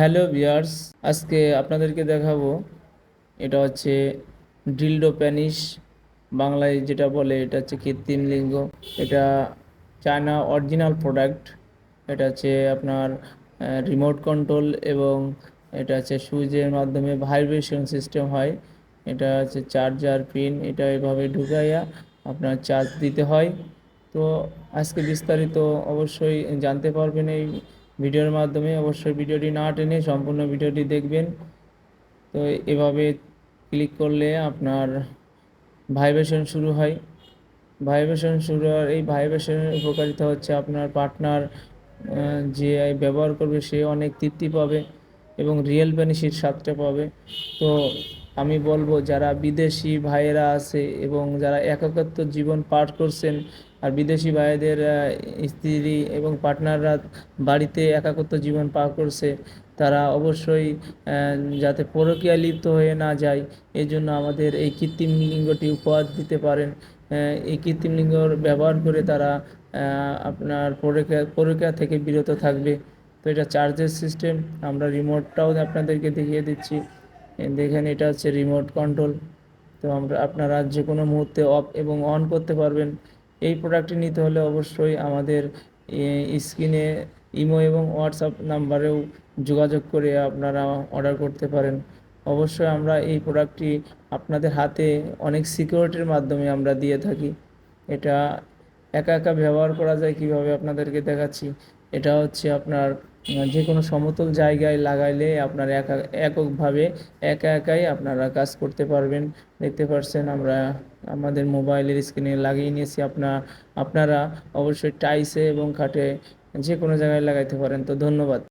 Hello viewers, আজকে আপনাদেরকে দেখাবো এটা হচ্ছে ডিলডো প্যানিস। বাংলায় যেটা বলে এটা হচ্ছে কৃত্রিম লিঙ্গ। এটা চায়না অরিজিনাল প্রোডাক্ট। এটা হচ্ছে আপনার রিমোট কন্ট্রোল এবং এটা হচ্ছে সুইচের মাধ্যমে ভাইব্রেশন সিস্টেম হয়। এটা হচ্ছে চার্জার পিন, এটা এভাবে ঢুকাইয়া আপনার চার্জ দিতে হয়। তো আজকে বিস্তারিত অবশ্যই জানতে পারবেন এই ভিডিওর মাধ্যমে। অবশ্যই ভিডিওটি না টেনে সম্পূর্ণ ভিডিওটি দেখবেন। তো এভাবে ক্লিক করলে আপনার ভাইব্রেশন শুরু হয়। ভাইব্রেশন শুরু হওয়ার এই ভাইব্রেশনের উপকারিতা হচ্ছে আপনার পার্টনার যে ব্যবহার করবে সে অনেক তৃপ্তি পাবে এবং রিয়েল বেনিফিট স্বাদটা পাবে। তো আমি বলবো যারা বিদেশি ভাইয়েরা আছে এবং যারা একাকিত্ব জীবন পার করছেন, আর বিদেশি ভাইদের স্ত্রী এবং পার্টনাররা বাড়িতে একাকিত্ব জীবন পার করছে, তারা অবশ্যই যাতে পরকীয়া লিপ্ত হয়ে না যায় এই জন্য আমাদের এই কৃত্রিম লিঙ্গটি উপহার দিতে পারেন। এই কৃত্রিম লিঙ্গর ব্যবহার করে তারা আপনার পরকীয়া থেকে বিরত থাকবে। তো এটা চার্জের সিস্টেম, আমরা রিমোটটাও আপনাদেরকে দেখিয়ে দিচ্ছি। দেখেন এটা হচ্ছে রিমোট কন্ট্রোল। তো আপনারা যে কোনো মুহূর্তে অফ এবং অন করতে পারবেন। এই প্রোডাক্টটি নিতে হলে অবশ্যই আমাদের স্ক্রিনে ইমো এবং হোয়াটসঅ্যাপ নাম্বারেও যোগাযোগ করে আপনারা অর্ডার করতে পারেন। অবশ্যই আমরা এই প্রোডাক্টটি আপনাদের হাতে অনেক সিকিউরিটির মাধ্যমে আমরা দিয়ে থাকি। এটা একা একা ব্যবহার করা যায় কিভাবে আপনাদেরকে দেখাচ্ছি। এটা হচ্ছে আপনার যে কোনো সমতল জায়গায় লাগাইলে আপনার এককভাবে একা একাই আপনারা কাজ করতে পারবেন। দেখতে পাচ্ছেন আমরা আমাদের মোবাইলের স্ক্রিনে লাগিয়ে নিয়েছি। আপনারা অবশ্যই টাইসে এবং খাটে যে কোনো জায়গায় লাগাইতে পারেন। তো ধন্যবাদ।